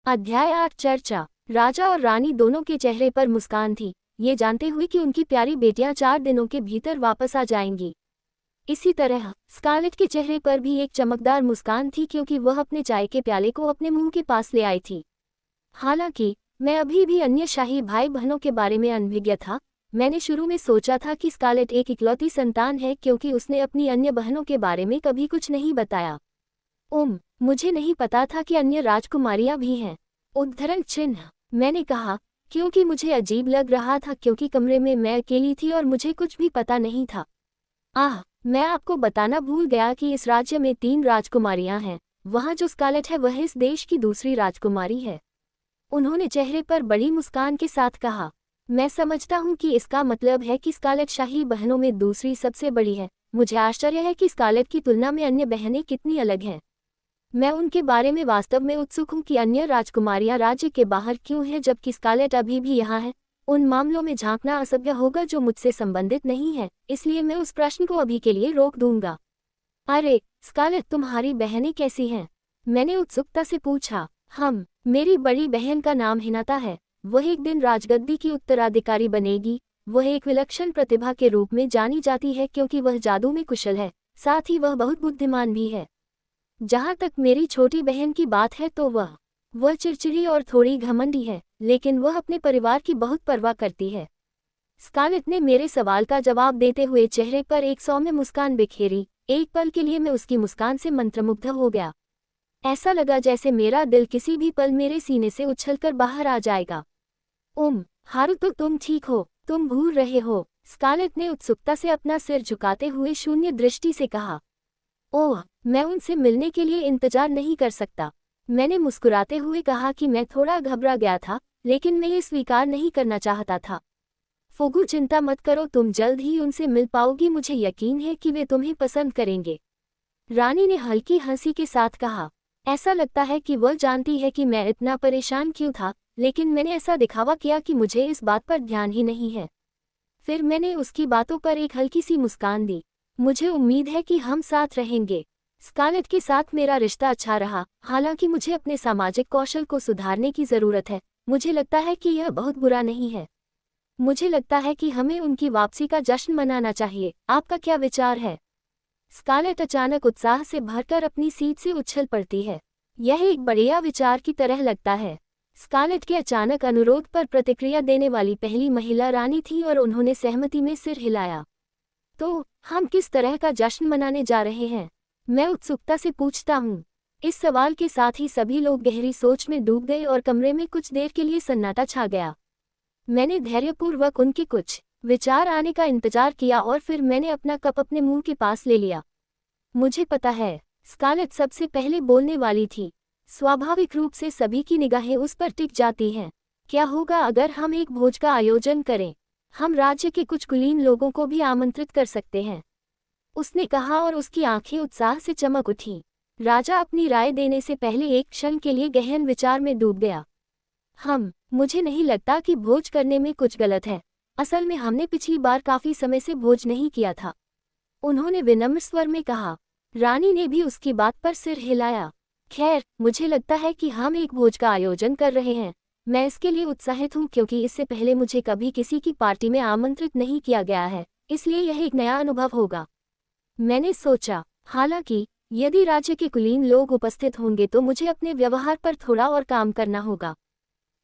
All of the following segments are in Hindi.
अध्याय 8 चर्चा। राजा और रानी दोनों के चेहरे पर मुस्कान थी, ये जानते हुए कि उनकी प्यारी बेटियां 4 दिनों के भीतर वापस आ जाएंगी। इसी तरह स्कारलेट के चेहरे पर भी एक चमकदार मुस्कान थी, क्योंकि वह अपने चाय के प्याले को अपने मुंह के पास ले आई थी। हालांकि मैं अभी भी अन्य शाही भाई बहनों के बारे में अनभिज्ञ था। मैंने शुरू में सोचा था कि स्कारलेट एक इकलौती संतान है, क्योंकि उसने अपनी अन्य बहनों के बारे में कभी कुछ नहीं बताया। मुझे नहीं पता था कि अन्य राजकुमारियां भी हैं। उद्धरण चिन्ह। मैंने कहा, क्योंकि मुझे अजीब लग रहा था, क्योंकि कमरे में मैं अकेली थी और मुझे कुछ भी पता नहीं था। मैं आपको बताना भूल गया कि इस राज्य में 3 राजकुमारियां हैं। वहाँ जो स्कारलेट है वह इस देश की दूसरी राजकुमारी है। उन्होंने चेहरे पर बड़ी मुस्कान के साथ कहा। मैं समझता हूँ कि इसका मतलब है कि स्कारलेट शाही बहनों में दूसरी सबसे बड़ी है। मुझे आश्चर्य है कि स्कारलेट की तुलना में अन्य बहनें कितनी अलग हैं। मैं उनके बारे में वास्तव में उत्सुक हूँ कि अन्य राजकुमारियां राज्य के बाहर क्यों हैं, जबकि स्कारलेट अभी भी यहाँ है। उन मामलों में झांकना असभ्य होगा जो मुझसे संबंधित नहीं है, इसलिए मैं उस प्रश्न को अभी के लिए रोक दूंगा। अरे स्कारलेट, तुम्हारी बहनें कैसी हैं? मैंने उत्सुकता से पूछा। मेरी बड़ी बहन का नाम हिनाता है। वह एक दिन राजगद्दी की उत्तराधिकारी बनेगी। वह एक विलक्षण प्रतिभा के रूप में जानी जाती है, क्योंकि वह जादू में कुशल है, साथ ही वह बहुत बुद्धिमान भी है। जहाँ तक मेरी छोटी बहन की बात है तो वह चिड़चिड़ी और थोड़ी घमंडी है, लेकिन वह अपने परिवार की बहुत परवाह करती है। स्कारलेट ने मेरे सवाल का जवाब देते हुए चेहरे पर एक सौम्य मुस्कान बिखेरी। एक पल के लिए मैं उसकी मुस्कान से मंत्रमुग्ध हो गया। ऐसा लगा जैसे मेरा दिल किसी भी पल मेरे सीने से उछलकर बाहर आ जाएगा। हारुतो, तुम ठीक हो? तुम भूल रहे हो? स्कारलेट ने उत्सुकता से अपना सिर झुकाते हुए शून्य दृष्टि से कहा। मैं उनसे मिलने के लिए इंतजार नहीं कर सकता। मैंने मुस्कुराते हुए कहा कि मैं थोड़ा घबरा गया था, लेकिन मैं ये स्वीकार नहीं करना चाहता था। फुगु, चिंता मत करो, तुम जल्द ही उनसे मिल पाओगी। मुझे यकीन है कि वे तुम्हें पसंद करेंगे। रानी ने हल्की हंसी के साथ कहा। ऐसा लगता है कि वह जानती है कि मैं इतना परेशान क्यों था, लेकिन मैंने ऐसा दिखावा किया कि मुझे इस बात पर ध्यान ही नहीं है। फिर मैंने उसकी बातों पर एक हल्की सी मुस्कान दी। मुझे उम्मीद है कि हम साथ रहेंगे। स्कारलेट के साथ मेरा रिश्ता अच्छा रहा, हालांकि मुझे अपने सामाजिक कौशल को सुधारने की ज़रूरत है। मुझे लगता है कि यह बहुत बुरा नहीं है। मुझे लगता है कि हमें उनकी वापसी का जश्न मनाना चाहिए। आपका क्या विचार है? स्कारलेट अचानक उत्साह से भरकर अपनी सीट से उछल पड़ती है। यह एक बढ़िया विचार की तरह लगता है। स्कारलेट के अचानक अनुरोध पर प्रतिक्रिया देने वाली पहली महिला रानी थी और उन्होंने सहमति में सिर हिलाया। तो हम किस तरह का जश्न मनाने जा रहे हैं? मैं उत्सुकता से पूछता हूँ। इस सवाल के साथ ही सभी लोग गहरी सोच में डूब गए और कमरे में कुछ देर के लिए सन्नाटा छा गया। मैंने धैर्यपूर्वक उनके कुछ विचार आने का इंतजार किया और फिर मैंने अपना कप अपने मुंह के पास ले लिया। मुझे पता है, स्कारलेट सबसे पहले बोलने वाली थी। स्वाभाविक रूप से सभी की निगाहें उस पर टिक जाती हैं। क्या होगा अगर हम एक भोज का आयोजन करें? हम राज्य के कुछ कुलीन लोगों को भी आमंत्रित कर सकते हैं, उसने कहा और उसकी आंखें उत्साह से चमक उठीं। राजा अपनी राय देने से पहले एक क्षण के लिए गहन विचार में डूब गया। मुझे नहीं लगता कि भोज करने में कुछ गलत है। असल में हमने पिछली बार काफी समय से भोज नहीं किया था, उन्होंने विनम्र स्वर में कहा। रानी ने भी उसकी बात पर सिर हिलाया। खैर, मुझे लगता है कि हम एक भोज का आयोजन कर रहे हैं। मैं इसके लिए उत्साहित हूँ, क्योंकि इससे पहले मुझे कभी किसी की पार्टी में आमंत्रित नहीं किया गया है, इसलिए यह एक नया अनुभव होगा। मैंने सोचा, हालांकि यदि राज्य के कुलीन लोग उपस्थित होंगे तो मुझे अपने व्यवहार पर थोड़ा और काम करना होगा।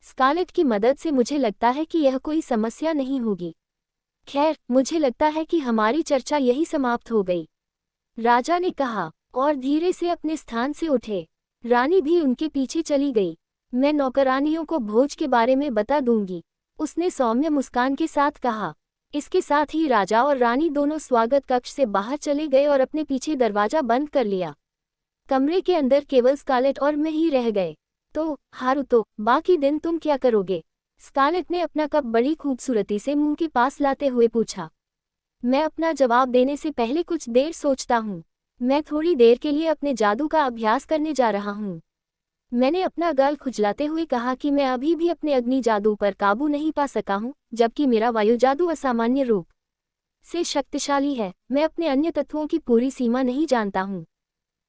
स्कारलेट की मदद से मुझे लगता है कि यह कोई समस्या नहीं होगी। खैर, मुझे लगता है कि हमारी चर्चा यही समाप्त हो गई, राजा ने कहा और धीरे से अपने स्थान से उठे। रानी भी उनके पीछे चली गई। मैं नौकरानियों को भोज के बारे में बता दूंगी, उसने सौम्य मुस्कान के साथ कहा। इसके साथ ही राजा और रानी दोनों स्वागत कक्ष से बाहर चले गए और अपने पीछे दरवाजा बंद कर लिया। कमरे के अंदर केवल स्कारलेट और मैं ही रह गए। तो हारुतो, बाकी दिन तुम क्या करोगे? स्कारलेट ने अपना कप बड़ी खूबसूरती से मुंह के पास लाते हुए पूछा। मैं अपना जवाब देने से पहले कुछ देर सोचता हूँ। मैं थोड़ी देर के लिए अपने जादू का अभ्यास करने जा रहा हूँ। मैंने अपना गाल खुजलाते हुए कहा कि मैं अभी भी अपने अग्नि जादू पर काबू नहीं पा सका हूँ, जबकि मेरा वायु जादू असामान्य रूप से शक्तिशाली है। मैं अपने अन्य तत्वों की पूरी सीमा नहीं जानता हूँ।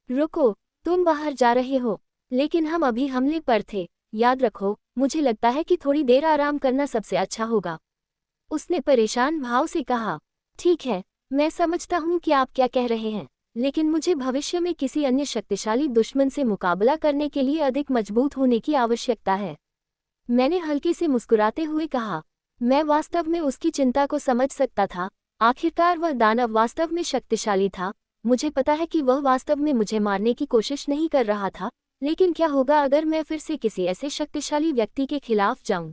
रुको, तुम बाहर जा रहे हो? लेकिन हम अभी हमले पर थे। याद रखो, मुझे लगता है कि थोड़ी देर आराम करना सबसे अच्छा होगा। उसने परेशान भाव से कहा। ठीक है, मैं समझता हूँ कि आप क्या कह रहे हैं, लेकिन मुझे भविष्य में किसी अन्य शक्तिशाली दुश्मन से मुकाबला करने के लिए अधिक मजबूत होने की आवश्यकता है। मैंने हल्के से मुस्कुराते हुए कहा। मैं वास्तव में उसकी चिंता को समझ सकता था। आखिरकार वह दानव वास्तव में शक्तिशाली था। मुझे पता है कि वह वास्तव में मुझे मारने की कोशिश नहीं कर रहा था, लेकिन क्या होगा अगर मैं फिर से किसी ऐसे शक्तिशाली व्यक्ति के खिलाफ जाऊं?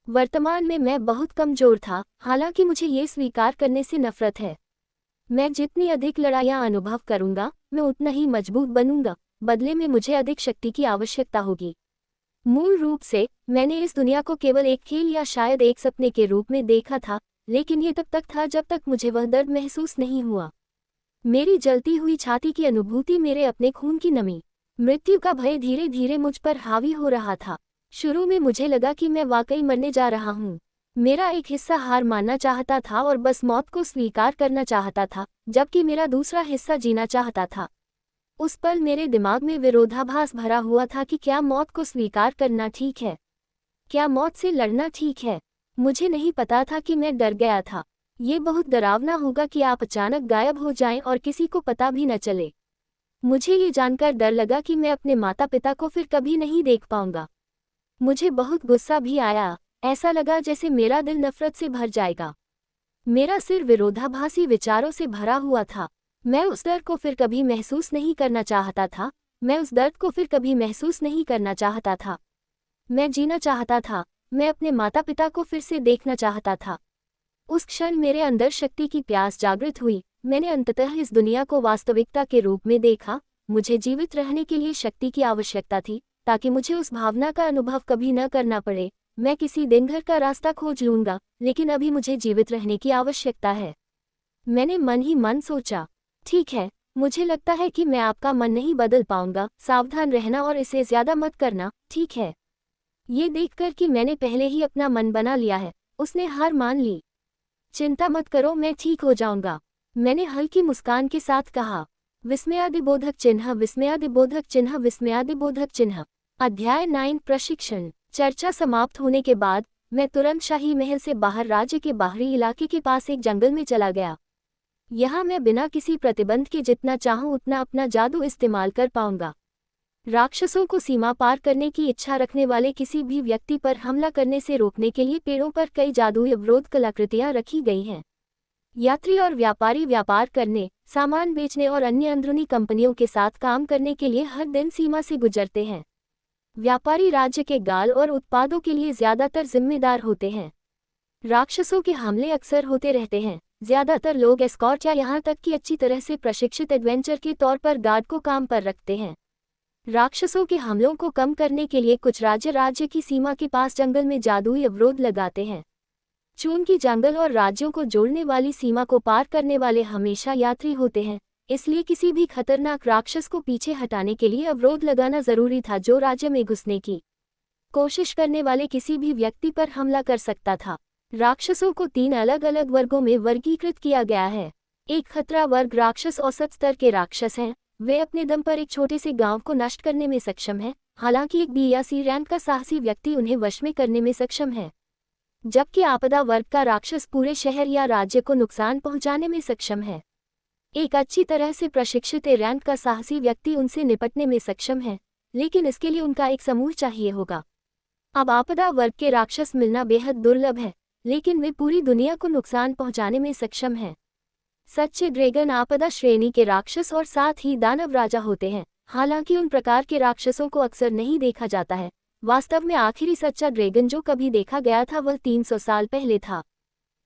वर्तमान में मैं बहुत कमजोर था, हालांकि मुझे ये स्वीकार करने से नफरत है। मैं जितनी अधिक लड़ाइयां अनुभव करूंगा, मैं उतना ही मजबूत बनूंगा। बदले में मुझे अधिक शक्ति की आवश्यकता होगी। मूल रूप से मैंने इस दुनिया को केवल एक खेल या शायद एक सपने के रूप में देखा था, लेकिन ये तब तक था जब तक मुझे वह दर्द महसूस नहीं हुआ। मेरी जलती हुई छाती की अनुभूति, मेरे अपने खून की नमी, मृत्यु का भय धीरे धीरे मुझ पर हावी हो रहा था। शुरू में मुझे लगा कि मैं वाकई मरने जा रहा हूँ। मेरा एक हिस्सा हार मानना चाहता था और बस मौत को स्वीकार करना चाहता था, जबकि मेरा दूसरा हिस्सा जीना चाहता था। उस पल मेरे दिमाग में विरोधाभास भरा हुआ था कि क्या मौत को स्वीकार करना ठीक है? क्या मौत से लड़ना ठीक है? मुझे नहीं पता था कि मैं डर गया था। ये बहुत डरावना होगा कि आप अचानक गायब हो जाएं और किसी को पता भी न चले। मुझे ये जानकर डर लगा कि मैं अपने माता पिता को फिर कभी नहीं देख पाऊंगा। मुझे बहुत गुस्सा भी आया। ऐसा लगा जैसे मेरा दिल नफरत से भर जाएगा। मेरा सिर विरोधाभासी विचारों से भरा हुआ था। मैं उस दर्द को फिर कभी महसूस नहीं करना चाहता था। मैं उस दर्द को फिर कभी महसूस नहीं करना चाहता था। मैं जीना चाहता था। मैं अपने माता पिता को फिर से देखना चाहता था। उस क्षण मेरे अंदर शक्ति की प्यास जागृत हुई। मैंने अंततः इस दुनिया को वास्तविकता के रूप में देखा। मुझे जीवित रहने के लिए शक्ति की आवश्यकता थी, ताकि मुझे उस भावना का अनुभव कभी न करना पड़े। मैं किसी दिन घर का रास्ता खोज लूंगा, लेकिन अभी मुझे जीवित रहने की आवश्यकता है। मैंने मन ही मन सोचा, ठीक है, मुझे लगता है कि मैं आपका मन नहीं बदल पाऊंगा। सावधान रहना और इसे ज्यादा मत करना, ठीक है? ये देखकर कि मैंने पहले ही अपना मन बना लिया है, उसने हार मान ली। चिंता मत करो, मैं ठीक हो जाऊंगा, मैंने हल्की मुस्कान के साथ कहा। विस्मयादिबोधक चिन्ह, विस्मयादिबोधक चिन्ह, विस्मयादिबोधक चिन्ह। अध्याय 9 प्रशिक्षण। चर्चा समाप्त होने के बाद मैं तुरंत शाही महल से बाहर राज्य के बाहरी इलाके के पास एक जंगल में चला गया। यहाँ मैं बिना किसी प्रतिबंध के जितना चाहूँ उतना अपना जादू इस्तेमाल कर पाऊंगा। राक्षसों को सीमा पार करने की इच्छा रखने वाले किसी भी व्यक्ति पर हमला करने से रोकने के लिए पेड़ों पर कई जादुई अवरोध कलाकृतियां रखी गई हैं। यात्री और व्यापारी व्यापार करने, सामान बेचने और अन्य अंदरूनी कंपनियों के साथ काम करने के लिए हर दिन सीमा से गुजरते हैं। व्यापारी राज्य के गाल और उत्पादों के लिए ज्यादातर जिम्मेदार होते हैं। राक्षसों के हमले अक्सर होते रहते हैं। ज्यादातर लोग एस्कॉर्ट या यहाँ तक कि अच्छी तरह से प्रशिक्षित एडवेंचर के तौर पर गार्ड को काम पर रखते हैं। राक्षसों के हमलों को कम करने के लिए कुछ राज्य की सीमा के पास जंगल में जादुई अवरोध लगाते हैं। चून की जंगल और राज्यों को जोड़ने वाली सीमा को पार करने वाले हमेशा यात्री होते हैं, इसलिए किसी भी खतरनाक राक्षस को पीछे हटाने के लिए अवरोध लगाना जरूरी था जो राज्य में घुसने की कोशिश करने वाले किसी भी व्यक्ति पर हमला कर सकता था। राक्षसों को 3 अलग अलग वर्गों में वर्गीकृत किया गया है। एक खतरा वर्ग राक्षस औसत स्तर के राक्षस हैं। वे अपने दम पर एक छोटे से गांव को नष्ट करने में सक्षम हैं, हालांकि एक बी या सी रैंक का साहसी व्यक्ति उन्हें वश में करने में सक्षम है। जबकि आपदा वर्ग का राक्षस पूरे शहर या राज्य को नुकसान पहुंचाने में सक्षम है। एक अच्छी तरह से प्रशिक्षित ए रैंक का साहसी व्यक्ति उनसे निपटने में सक्षम है, लेकिन इसके लिए उनका एक समूह चाहिए होगा। अब आपदा वर्ग के राक्षस मिलना बेहद दुर्लभ है, लेकिन वे पूरी दुनिया को नुकसान पहुंचाने में सक्षम हैं। सच्चे ड्रैगन आपदा श्रेणी के राक्षस और साथ ही दानव राजा होते हैं। हालांकि उन प्रकार के राक्षसों को अक्सर नहीं देखा जाता है। वास्तव में आखिरी सच्चा ड्रैगन जो कभी देखा गया था वह 300 साल पहले था।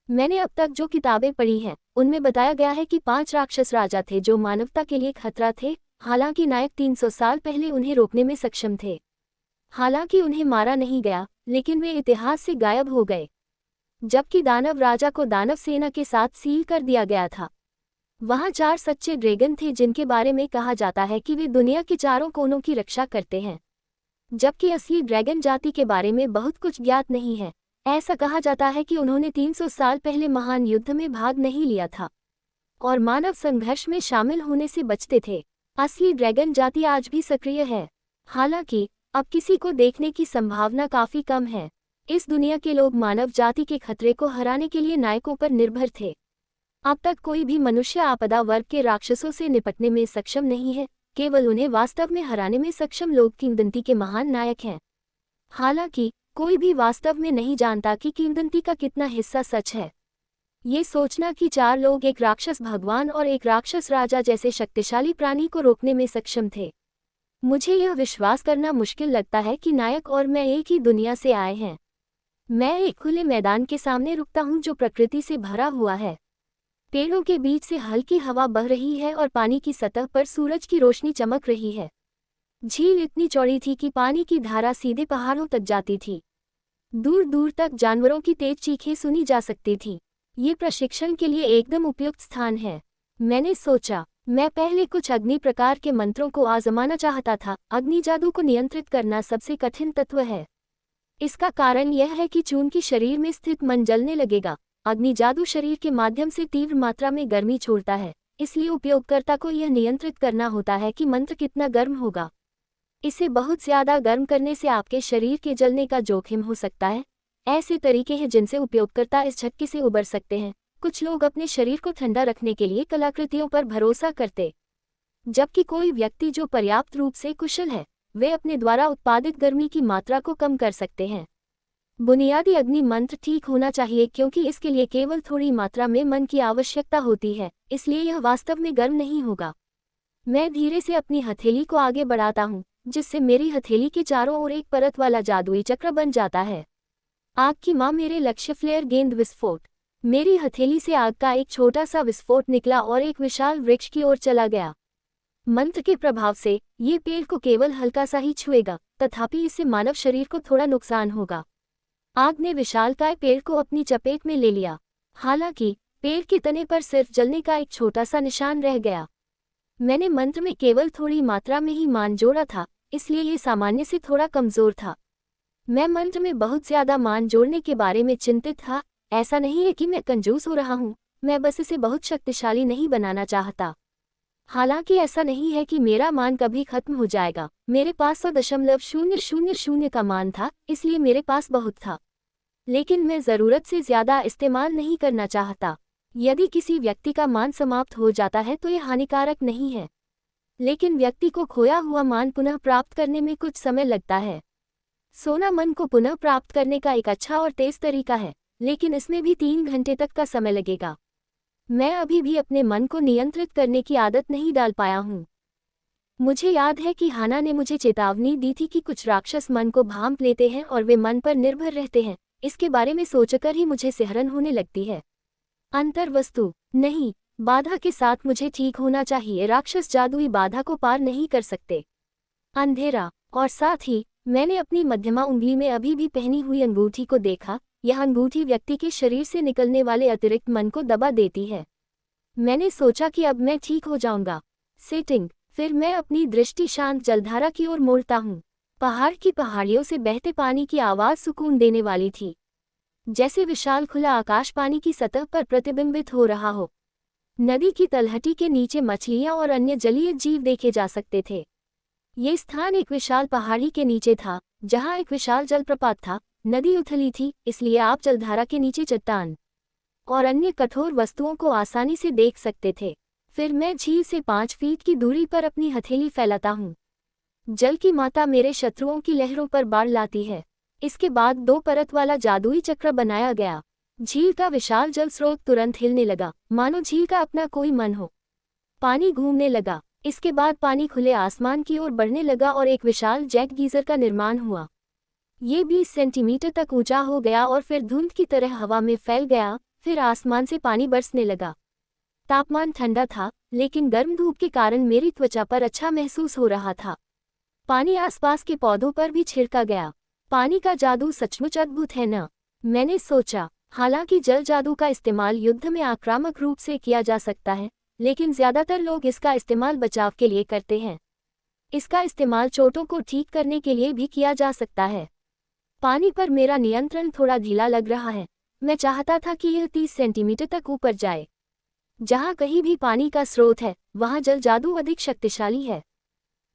मैंने अब तक जो किताबें पढ़ी हैं, उनमें बताया गया है कि 5 राक्षस राजा थे जो मानवता के लिए खतरा थे। हालांकि नायक 300 साल पहले उन्हें रोकने में सक्षम थे। हालांकि उन्हें मारा नहीं गया, लेकिन वे इतिहास से गायब हो गए। जबकि दानव राजा को दानव सेना के साथ सील कर दिया गया था। वहां 4 सच्चे ड्रैगन थे जिनके बारे में कहा जाता है कि वे दुनिया के चारों कोनों की रक्षा करते हैं। जबकि असली ड्रैगन जाति के बारे में बहुत कुछ ज्ञात नहीं है। ऐसा कहा जाता है कि उन्होंने 300 साल पहले महान युद्ध में भाग नहीं लिया था और मानव संघर्ष में शामिल होने से बचते थे। असली ड्रैगन जाति आज भी सक्रिय है। हालांकि अब किसी को देखने की संभावना काफी कम है। इस दुनिया के लोग मानव जाति के खतरे को हराने के लिए नायकों पर निर्भर थे। अब तक कोई भी मनुष्य आपदा वर्ग के राक्षसों से निपटने में सक्षम नहीं है, केवल उन्हें वास्तव में हराने में सक्षम लोग किंवदंती के महान नायक हैं। हालांकि कोई भी वास्तव में नहीं जानता कि किंवदंती का कितना हिस्सा सच है। ये सोचना कि 4 लोग एक राक्षस भगवान और एक राक्षस राजा जैसे शक्तिशाली प्राणी को रोकने में सक्षम थे, मुझे यह विश्वास करना मुश्किल लगता है कि नायक और मैं एक ही दुनिया से आए हैं। मैं एक खुले मैदान के सामने रुकता हूँ जो प्रकृति से भरा हुआ है। पेड़ों के बीच से हल्की हवा बह रही है और पानी की सतह पर सूरज की रोशनी चमक रही है। झील इतनी चौड़ी थी कि पानी की धारा सीधे पहाड़ों तक जाती थी। दूर दूर तक जानवरों की तेज चीखें सुनी जा सकती थी। ये प्रशिक्षण के लिए एकदम उपयुक्त स्थान है। मैंने सोचा, मैं पहले कुछ अग्नि प्रकार के मंत्रों को आजमाना चाहता था। अग्नि जादू को नियंत्रित करना सबसे कठिन तत्व है। इसका कारण यह है कि चूंकि शरीर में स्थित मन जलने लगेगा, अग्नि जादू शरीर के माध्यम से तीव्र मात्रा में गर्मी छोड़ता है, इसलिए उपयोगकर्ता को यह नियंत्रित करना होता है कि मंत्र कितना गर्म होगा। इसे बहुत ज्यादा गर्म करने से आपके शरीर के जलने का जोखिम हो सकता है। ऐसे तरीके हैं जिनसे उपयोगकर्ता इस झटके से उबर सकते हैं। कुछ लोग अपने शरीर को ठंडा रखने के लिए कलाकृतियों पर भरोसा करते, जबकि कोई व्यक्ति जो पर्याप्त रूप से कुशल है, वे अपने द्वारा उत्पादित गर्मी की मात्रा को कम कर सकते हैं। बुनियादी अग्नि मंत्र ठीक होना चाहिए क्योंकि इसके लिए केवल थोड़ी मात्रा में मन की आवश्यकता होती है, इसलिए यह वास्तव में गर्म नहीं होगा। मैं धीरे से अपनी हथेली को आगे बढ़ाता हूँ, जिससे मेरी हथेली के चारों ओर एक परत वाला जादुई चक्र बन जाता है। आग की मां मेरे लक्ष्य फ्लेयर गेंद विस्फोट। मेरी हथेली से आग का एक छोटा सा विस्फोट निकला और एक विशाल वृक्ष की ओर चला गया। मंत्र के प्रभाव से ये पेड़ को केवल हल्का सा ही छुएगा, तथापि इससे मानव शरीर को थोड़ा नुकसान होगा। आग ने विशालकाय पेड़ को अपनी चपेट में ले लिया। हालांकि पेड़ के तने पर सिर्फ जलने का एक छोटा सा निशान रह गया। मैंने मंत्र में केवल थोड़ी मात्रा में ही मान जोड़ा था, इसलिए ये सामान्य से थोड़ा कमजोर था। मैं मंत्र में बहुत ज्यादा मान जोड़ने के बारे में चिंतित था। ऐसा नहीं है कि मैं कंजूस हो रहा हूँ, मैं बस इसे बहुत शक्तिशाली नहीं बनाना चाहता। हालांकि ऐसा नहीं है कि मेरा मान कभी खत्म हो जाएगा। मेरे पास 100.000 का मान था, इसलिए मेरे पास बहुत था, लेकिन मैं ज़रूरत से ज़्यादा इस्तेमाल नहीं करना चाहता। यदि किसी व्यक्ति का मान समाप्त हो जाता है तो यह हानिकारक नहीं है, लेकिन व्यक्ति को खोया हुआ मान पुनः प्राप्त करने में कुछ समय लगता है। सोना मन को पुनः प्राप्त करने का एक अच्छा और तेज तरीका है, लेकिन इसमें भी 3 घंटे तक का समय लगेगा। मैं अभी भी अपने मन को नियंत्रित करने की आदत नहीं डाल पाया हूँ। मुझे याद है कि हाना ने मुझे चेतावनी दी थी कि कुछ राक्षस मन को भांप लेते हैं और वे मन पर निर्भर रहते हैं। इसके बारे में सोचकर ही मुझे सिहरन होने लगती है। अंतर्वस्तु नहीं, बाधा के साथ मुझे ठीक होना चाहिए। राक्षस जादुई बाधा को पार नहीं कर सकते। अंधेरा, और साथ ही मैंने अपनी मध्यमा उंगली में अभी भी पहनी हुई अंगूठी को देखा। यह अंगूठी व्यक्ति के शरीर से निकलने वाले अतिरिक्त मन को दबा देती है। मैंने सोचा कि अब मैं ठीक हो जाऊंगा। सेटिंग, फिर मैं अपनी दृष्टि शांत जलधारा की ओर मोड़ता हूँ। पहाड़ की पहाड़ियों से बहते पानी की आवाज़ सुकून देने वाली थी, जैसे विशाल खुला आकाश पानी की सतह पर प्रतिबिंबित हो रहा हो। नदी की तलहटी के नीचे मछलियां और अन्य जलीय जीव देखे जा सकते थे। ये स्थान एक विशाल पहाड़ी के नीचे था, जहां एक विशाल जलप्रपात था। नदी उथली थी, इसलिए आप जलधारा के नीचे चट्टान और अन्य कठोर वस्तुओं को आसानी से देख सकते थे। फिर मैं झील से 5 फीट की दूरी पर अपनी हथेली फैलाता हूँ। जल की माता मेरे शत्रुओं की लहरों पर बाढ़ लाती है। इसके बाद 2 परत वाला जादुई चक्र बनाया गया। झील का विशाल जल स्रोत तुरंत हिलने लगा, मानो झील का अपना कोई मन हो। पानी घूमने लगा। इसके बाद पानी खुले आसमान की ओर बढ़ने लगा और एक विशाल जेट गीजर का निर्माण हुआ। ये 20 सेंटीमीटर तक ऊंचा हो गया और फिर धुंध की तरह हवा में फैल गया। फिर आसमान से पानी बरसने लगा। तापमान ठंडा था, लेकिन गर्म धूप के कारण मेरी त्वचा पर अच्छा महसूस हो रहा था। पानी आसपास के पौधों पर भी छिड़का गया। पानी का जादू सचमुच अद्भुत है न? मैंने सोचा। हालांकि जल जादू का इस्तेमाल युद्ध में आक्रामक रूप से किया जा सकता है, लेकिन ज्यादातर लोग इसका इस्तेमाल बचाव के लिए करते हैं। इसका इस्तेमाल चोटों को ठीक करने के लिए भी किया जा सकता है। पानी पर मेरा नियंत्रण थोड़ा ढीला लग रहा है। मैं चाहता था कि यह 30 सेंटीमीटर तक ऊपर जाए। जहाँ कहीं भी पानी का स्रोत है, वहाँ जल जादू अधिक शक्तिशाली है।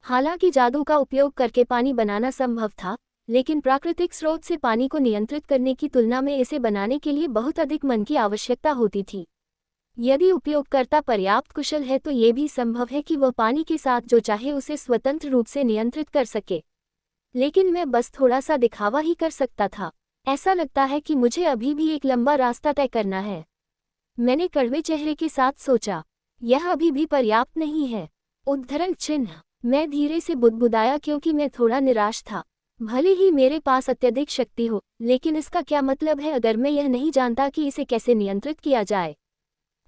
हालांकि जादू का उपयोग करके पानी बनाना संभव था, लेकिन प्राकृतिक स्रोत से पानी को नियंत्रित करने की तुलना में इसे बनाने के लिए बहुत अधिक मन की आवश्यकता होती थी। यदि उपयोगकर्ता पर्याप्त कुशल है तो ये भी संभव है कि वह पानी के साथ जो चाहे उसे स्वतंत्र रूप से नियंत्रित कर सके। लेकिन मैं बस थोड़ा सा दिखावा ही कर सकता था। ऐसा लगता है कि मुझे अभी भी एक लंबा रास्ता तय करना है। मैंने कड़वे चेहरे के साथ सोचा, यह अभी भी पर्याप्त नहीं है। उद्धरण चिन्ह। मैं धीरे से बुदबुदाया क्योंकि मैं थोड़ा निराश था। भले ही मेरे पास अत्यधिक शक्ति हो, लेकिन इसका क्या मतलब है अगर मैं यह नहीं जानता कि इसे कैसे नियंत्रित किया जाए।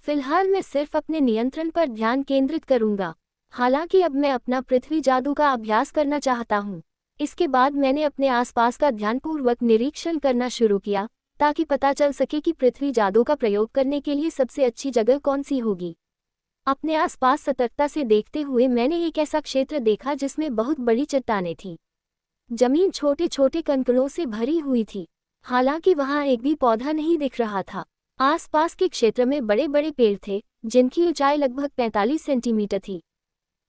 फिलहाल मैं सिर्फ अपने नियंत्रण पर ध्यान केंद्रित करूंगा। हालांकि अब मैं अपना पृथ्वी जादू का अभ्यास करना चाहता हूं। इसके बाद मैंने अपने आसपास का ध्यानपूर्वक निरीक्षण करना शुरू किया, ताकि पता चल सके कि पृथ्वी जादू का प्रयोग करने के लिए सबसे अच्छी जगह कौन सी होगी। अपने आसपास सतर्कता से देखते हुए मैंने एक ऐसा क्षेत्र देखा जिसमें बहुत बड़ी चट्टानें थीं। जमीन छोटे छोटे कंकरों से भरी हुई थी। हालांकि वहां एक भी पौधा नहीं दिख रहा था। आसपास के क्षेत्र में बड़े बड़े पेड़ थे, जिनकी ऊंचाई लगभग 45 सेंटीमीटर थी।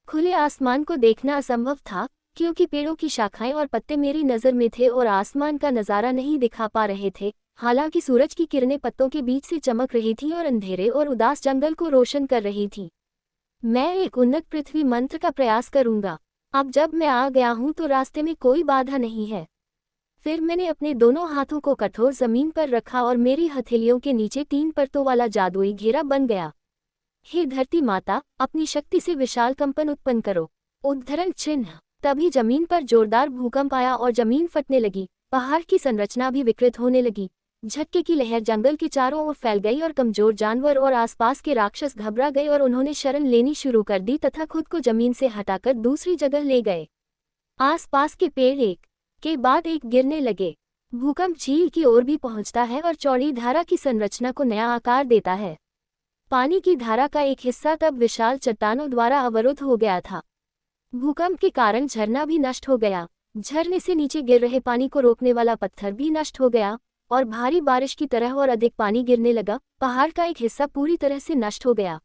खुले आसमान को देखना असंभव था, क्योंकि पेड़ों की शाखाएं और पत्ते मेरी नज़र में थे और आसमान का नज़ारा नहीं दिखा पा रहे थे। हालांकि सूरज की किरणें पत्तों के बीच से चमक रही थी और अंधेरे और उदास जंगल को रोशन कर रही थी। मैं एक उन्नत पृथ्वी मंत्र का प्रयास करूंगा। अब जब मैं आ गया हूं तो रास्ते में कोई बाधा नहीं है। फिर मैंने अपने दोनों हाथों को कठोर जमीन पर रखा और मेरी हथेलियों के नीचे 3 परतों वाला जादुई घेरा बन गया। हे धरती माता, अपनी शक्ति से विशाल कंपन उत्पन्न करो। उद्धरण चिन्ह। तभी जमीन पर जोरदार भूकंप आया और जमीन फटने लगी। पहाड़ की संरचना भी विकृत होने लगी। झटके की लहर जंगल के चारों ओर फैल गई और कमजोर जानवर और आसपास के राक्षस घबरा गए और उन्होंने शरण लेनी शुरू कर दी तथा खुद को जमीन से हटाकर दूसरी जगह ले गए। आसपास के पेड़ एक के बाद एक गिरने लगे। भूकंप झील की ओर भी पहुंचता है और चौड़ी धारा की संरचना को नया आकार देता है। पानी की धारा का एक हिस्सा तब विशाल चट्टानों द्वारा अवरुद्ध हो गया था। भूकंप के कारण झरना भी नष्ट हो गया। झरने से नीचे गिर रहे पानी को रोकने वाला पत्थर भी नष्ट हो गया और भारी बारिश की तरह और अधिक पानी गिरने लगा। पहाड़ का एक हिस्सा पूरी तरह से नष्ट हो गया।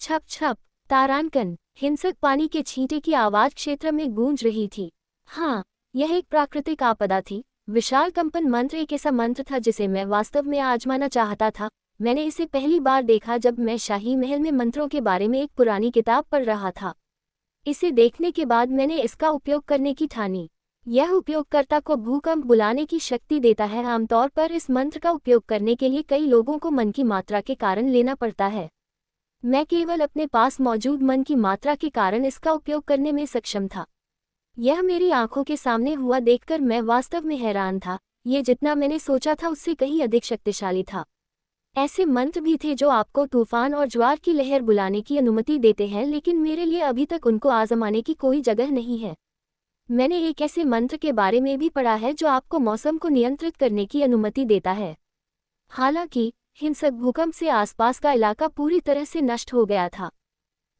छप छप, तारांकन, हिंसक पानी के छींटे की आवाज क्षेत्र में गूंज रही थी। हाँ, यह एक प्राकृतिक आपदा थी। विशाल कंपन मंत्र एक ऐसा मंत्र था जिसे मैं वास्तव में आजमाना चाहता था। मैंने इसे पहली बार देखा जब मैं शाही महल में मंत्रों के बारे में एक पुरानी किताब पढ़ रहा था। इसे देखने के बाद मैंने इसका उपयोग करने की ठानी। यह उपयोगकर्ता को भूकंप बुलाने की शक्ति देता है। आमतौर पर इस मंत्र का उपयोग करने के लिए कई लोगों को मन की मात्रा के कारण लेना पड़ता है। मैं केवल अपने पास मौजूद मन की मात्रा के कारण इसका उपयोग करने में सक्षम था। यह मेरी आंखों के सामने हुआ देखकर मैं वास्तव में हैरान था। ये जितना मैंने सोचा था उससे कहीं अधिक शक्तिशाली था। ऐसे मंत्र भी थे जो आपको तूफान और ज्वार की लहर बुलाने की अनुमति देते हैं, लेकिन मेरे लिए अभी तक उनको आजमाने की कोई जगह नहीं है। मैंने एक ऐसे मंत्र के बारे में भी पढ़ा है जो आपको मौसम को नियंत्रित करने की अनुमति देता है। हालांकि हिंसक भूकंप से आसपास का इलाका पूरी तरह से नष्ट हो गया था।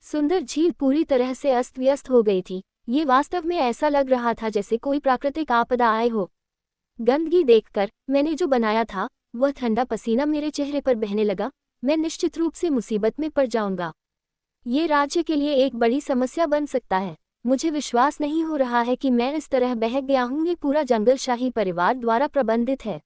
सुंदर झील पूरी तरह से अस्त व्यस्त हो गई थी। ये वास्तव में ऐसा लग रहा था जैसे कोई प्राकृतिक आपदा आए हो। गंदगी देखकर मैंने जो बनाया था वह ठंडा पसीना मेरे चेहरे पर बहने लगा। मैं निश्चित रूप से मुसीबत में पड़ जाऊंगा। ये राज्य के लिए एक बड़ी समस्या बन सकता है। मुझे विश्वास नहीं हो रहा है कि मैं इस तरह बहक गया हूँ। ये पूरा जंगल शाही परिवार द्वारा प्रबंधित है।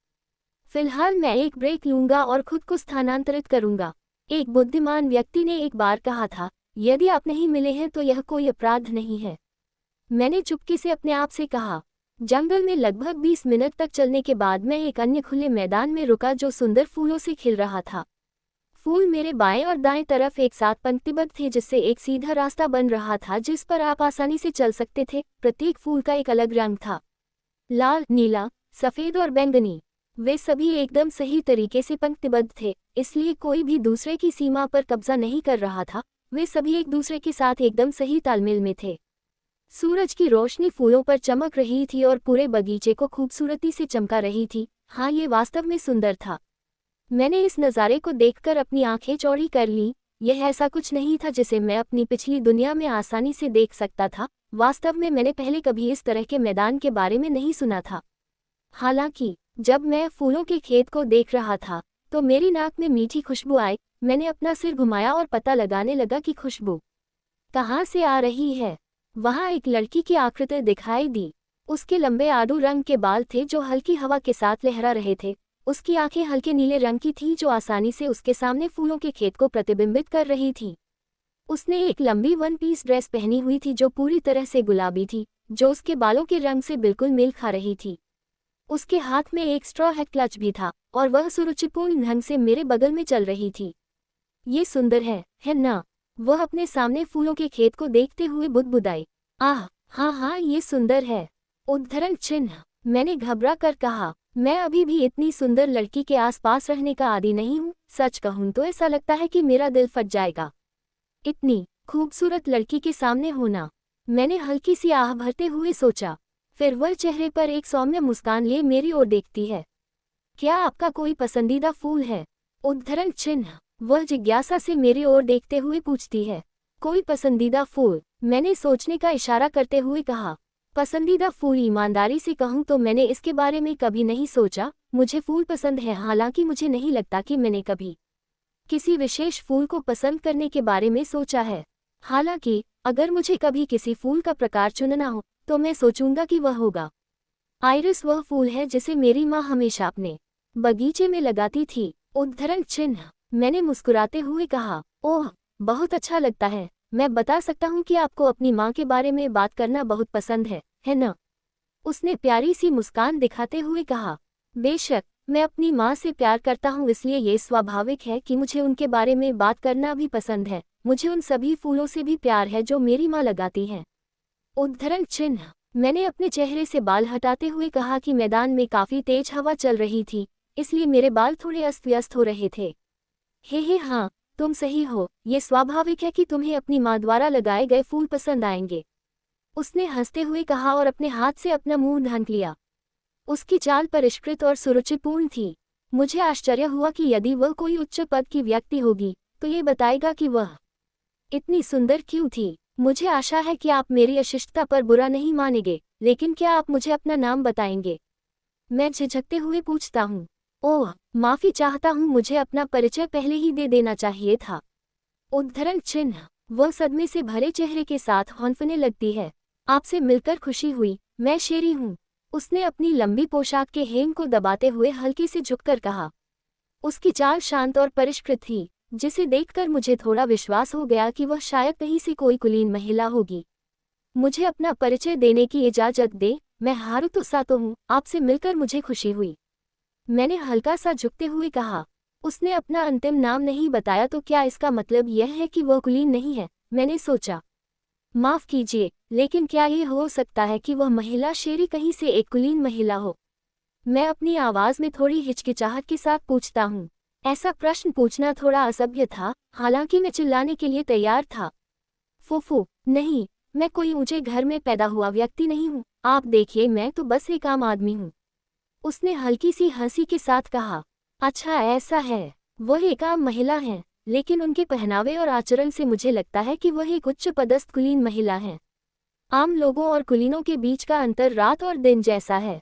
फिलहाल मैं एक ब्रेक लूंगा और खुद को स्थानांतरित करूंगा। एक बुद्धिमान व्यक्ति ने एक बार कहा था, यदि आप नहीं मिले हैं तो यह कोई अपराध नहीं है। मैंने चुपके से अपने आप से कहा। जंगल में लगभग 20 मिनट तक चलने के बाद मैं एक अन्य खुले मैदान में रुका जो सुंदर फूलों से खिल रहा था। फूल मेरे बाएं और दाएं तरफ एक साथ पंक्तिबद्ध थे, जिससे एक सीधा रास्ता बन रहा था जिस पर आप आसानी से चल सकते थे। प्रत्येक फूल का एक अलग रंग था, लाल, नीला, सफ़ेद और बैंगनी। वे सभी एकदम सही तरीके से पंक्तिबद्ध थे, इसलिए कोई भी दूसरे की सीमा पर कब्जा नहीं कर रहा था। वे सभी एक दूसरे के साथ एकदम सही तालमेल में थे। सूरज की रोशनी फूलों पर चमक रही थी और पूरे बगीचे को खूबसूरती से चमका रही थी। हाँ, ये वास्तव में सुंदर था। मैंने इस नज़ारे को देखकर अपनी आंखें चौड़ी कर लीं। यह ऐसा कुछ नहीं था जिसे मैं अपनी पिछली दुनिया में आसानी से देख सकता था। वास्तव में मैंने पहले कभी इस तरह के मैदान के बारे में नहीं सुना था। हालांकि जब मैं फूलों के खेत को देख रहा था तो मेरी नाक में मीठी खुशबू आई। मैंने अपना सिर घुमाया और पता लगाने लगा कि खुशबू कहाँ से आ रही है। वहां एक लड़की की आकृति दिखाई दी। उसके लंबे आड़ू रंग के बाल थे जो हल्की हवा के साथ लहरा रहे थे। उसकी आंखें हल्के नीले रंग की थीं जो आसानी से उसके सामने फूलों के खेत को प्रतिबिंबित कर रही थी। उसने एक लंबी वन पीस ड्रेस पहनी हुई थी जो पूरी तरह से गुलाबी थी, जो उसके बालों के रंग से बिल्कुल मेल खा रही थी। उसके हाथ में एक स्ट्रॉ हैट क्लच भी था और वह सुरुचिपूर्ण ढंग से मेरे बगल में चल रही थी। ये सुंदर है ना? वह अपने सामने फूलों के खेत को देखते हुए बुदबुदाई। आह, हाँ, ये सुंदर है। उद्धरण चिन्ह। मैंने घबरा कर कहा, मैं अभी भी इतनी सुंदर लड़की के आसपास रहने का आदी नहीं हूँ। सच कहूँ तो ऐसा लगता है कि मेरा दिल फट जाएगा। इतनी खूबसूरत लड़की के सामने होना। मैंने हल्की सी आह भरते हुए सोचा। फिर वह चेहरे पर एक सौम्य मुस्कान लिए मेरी ओर देखती है। क्या आपका कोई पसंदीदा फूल है? उद्धरण चिन्ह। वह जिज्ञासा से मेरी ओर देखते हुए पूछती है। कोई पसंदीदा फूल? मैंने सोचने का इशारा करते हुए कहा। पसंदीदा फूल, ईमानदारी से कहूँ तो मैंने इसके बारे में कभी नहीं सोचा। मुझे फूल पसंद है, हालांकि मुझे नहीं लगता कि मैंने कभी किसी विशेष फूल को पसंद करने के बारे में सोचा है। हालांकि अगर मुझे कभी किसी फूल का प्रकार चुनना हो तो मैं सोचूंगा कि वह होगा आइरिस। वह फूल है जिसे मेरी माँ हमेशा अपने बगीचे में लगाती थी। उद्धरण चिन्ह। मैंने मुस्कुराते हुए कहा, ओह, बहुत अच्छा लगता है। मैं बता सकता हूँ कि आपको अपनी माँ के बारे में बात करना बहुत पसंद है ना? उसने प्यारी सी मुस्कान दिखाते हुए कहा। बेशक, मैं अपनी माँ से प्यार करता हूँ, इसलिए ये स्वाभाविक है कि मुझे उनके बारे में बात करना भी पसंद है। मुझे उन सभी फूलों से भी प्यार है जो मेरी माँ लगाती हैं। उद्धरण चिन्ह। मैंने अपने चेहरे से बाल हटाते हुए कहा कि मैदान में काफी तेज हवा चल रही थी, इसलिए मेरे बाल थोड़े अस्त व्यस्त हो रहे थे। हे हाँ, तुम सही हो। ये स्वाभाविक है कि तुम्हें अपनी माँ द्वारा लगाए गए फूल पसंद आएंगे। उसने हंसते हुए कहा और अपने हाथ से अपना मुंह ढांक लिया। उसकी चाल परिष्कृत और सुरुचिपूर्ण थी। मुझे आश्चर्य हुआ कि यदि वह कोई उच्च पद की व्यक्ति होगी तो ये बताएगा कि वह इतनी सुंदर क्यों थी। मुझे आशा है कि आप मेरी अशिष्टता पर बुरा नहीं मानेंगे, लेकिन क्या आप मुझे अपना नाम बताएंगे? मैं झिझकते हुए पूछता हूँ। ओह, माफी चाहता हूँ, मुझे अपना परिचय पहले ही दे देना चाहिए था। उद्धरण चिन्ह। वह सदमे से भरे चेहरे के साथ हौंफने लगती है। आपसे मिलकर खुशी हुई, मैं शेरी हूँ। उसने अपनी लंबी पोशाक के हेम को दबाते हुए हल्के से झुककर कहा। उसकी चाल शांत और परिष्कृत थी, जिसे देखकर मुझे थोड़ा विश्वास हो गया कि वह शायद कहीं से कोई कुलीन महिला होगी। मुझे अपना परिचय देने की इजाजत दे। मैं हारुतो सातो हूँ, आपसे मिलकर मुझे खुशी हुई। मैंने हल्का सा झुकते हुए कहा। उसने अपना अंतिम नाम नहीं बताया, तो क्या इसका मतलब यह है कि वह कुलीन नहीं है? मैंने सोचा। माफ कीजिए, लेकिन क्या ये हो सकता है कि वह महिला शेरी कहीं से एक कुलीन महिला हो? मैं अपनी आवाज में थोड़ी हिचकिचाहट के साथ पूछता हूँ। ऐसा प्रश्न पूछना थोड़ा असभ्य था, हालांकि मैं चिल्लाने के लिए तैयार था। फूफू, नहीं, मैं कोई ऊंचे घर में पैदा हुआ व्यक्ति नहीं हूँ। आप देखिए, मैं तो बस एक आम आदमी हूँ। उसने हल्की सी हंसी के साथ कहा। अच्छा, ऐसा है। वह एक आम महिला हैं, लेकिन उनके पहनावे और आचरण से मुझे लगता है कि वह एक उच्च पदस्थ कुलीन महिला हैं। आम लोगों और कुलीनों के बीच का अंतर रात और दिन जैसा है।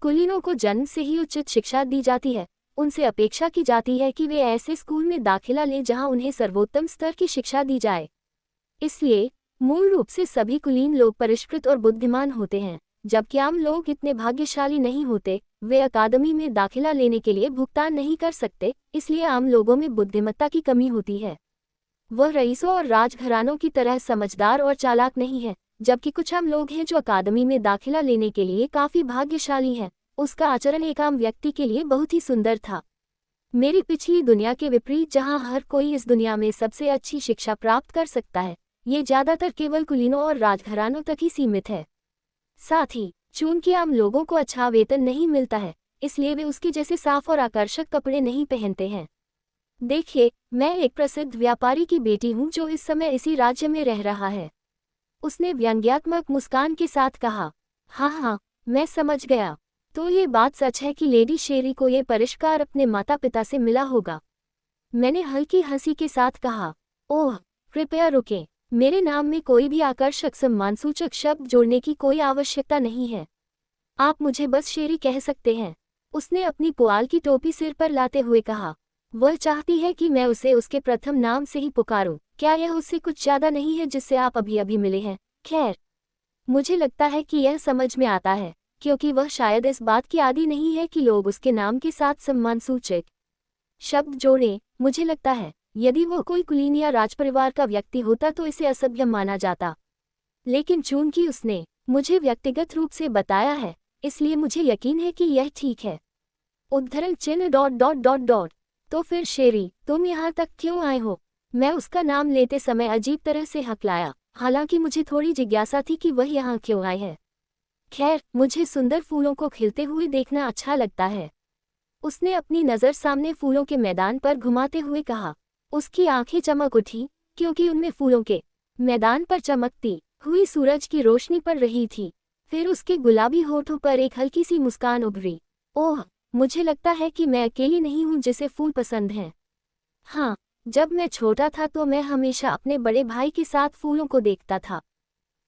कुलीनों को जन्म से ही उचित शिक्षा दी जाती है। उनसे अपेक्षा की जाती है कि वे ऐसे स्कूल में दाखिला लें जहां उन्हें सर्वोत्तम स्तर की शिक्षा दी जाए। इसलिए मूल रूप से सभी कुलीन लोग परिष्कृत और बुद्धिमान होते हैं, जबकि आम लोग इतने भाग्यशाली नहीं होते। वे अकादमी में दाखिला लेने के लिए भुगतान नहीं कर सकते, इसलिए आम लोगों में बुद्धिमत्ता की कमी होती है। वह रईसों और राजघरानों की तरह समझदार और चालाक नहीं है, जबकि कुछ आम लोग हैं जो अकादमी में दाखिला लेने के लिए काफी भाग्यशाली हैं। उसका आचरण एक आम व्यक्ति के लिए बहुत ही सुंदर था। मेरी पिछली दुनिया के विपरीत, जहां हर कोई इस दुनिया में सबसे अच्छी शिक्षा प्राप्त कर सकता है, ये ज्यादातर केवल कुलीनों और राजघरानों तक ही सीमित है। साथ ही चूंकि आम लोगों को अच्छा वेतन नहीं मिलता है, इसलिए वे उसके जैसे साफ और आकर्षक कपड़े नहीं पहनते हैं। देखिए, मैं एक प्रसिद्ध व्यापारी की बेटी हूँ जो इस समय इसी राज्य में रह रहा है। उसने व्यंग्यात्मक मुस्कान के साथ कहा। हाँ, मैं समझ गया। तो ये बात सच है कि लेडी शेरी को ये परिष्कार अपने माता पिता से मिला होगा? मैंने हल्की हंसी के साथ कहा। ओह, कृपया रुकें। मेरे नाम में कोई भी आकर्षक सम्मानसूचक शब्द जोड़ने की कोई आवश्यकता नहीं है। आप मुझे बस शेरी कह सकते हैं। उसने अपनी पुआल की टोपी सिर पर लाते हुए कहा। वह चाहती है कि मैं उसे उसके प्रथम नाम से ही पुकारूं। क्या यह उससे कुछ ज्यादा नहीं है जिससे आप अभी अभी मिले हैं? खैर, मुझे लगता है कि यह समझ में आता है, क्योंकि वह शायद इस बात की आदी नहीं है कि लोग उसके नाम के साथ सम्मानसूचक शब्द जोड़ें। मुझे लगता है, यदि वह कोई कुलीन या राजपरिवार का व्यक्ति होता तो इसे असभ्य माना जाता। लेकिन चूंकि उसने मुझे व्यक्तिगत रूप से बताया है, इसलिए मुझे यकीन है कि यह ठीक है। उद्धरण चिन्ह डॉट डॉट डॉट डॉट। तो फिर शेरी, तुम यहाँ तक क्यों आए हो? मैं उसका नाम लेते समय अजीब तरह से हकलाया, हालांकि मुझे थोड़ी जिज्ञासा थी कि वह यहाँ क्यों आए है। खैर, मुझे सुंदर फूलों को खिलते हुए देखना अच्छा लगता है। उसने अपनी नज़र सामने फूलों के मैदान पर घुमाते हुए कहा। उसकी आंखें चमक उठी, क्योंकि उनमें फूलों के मैदान पर चमकती हुई सूरज की रोशनी पड़ रही थी। फिर उसके गुलाबी होठों पर एक हल्की सी मुस्कान उभरी। ओह, मुझे लगता है कि मैं अकेली नहीं हूँ जिसे फूल पसंद हैं। हाँ, जब मैं छोटा था तो मैं हमेशा अपने बड़े भाई के साथ फूलों को देखता था।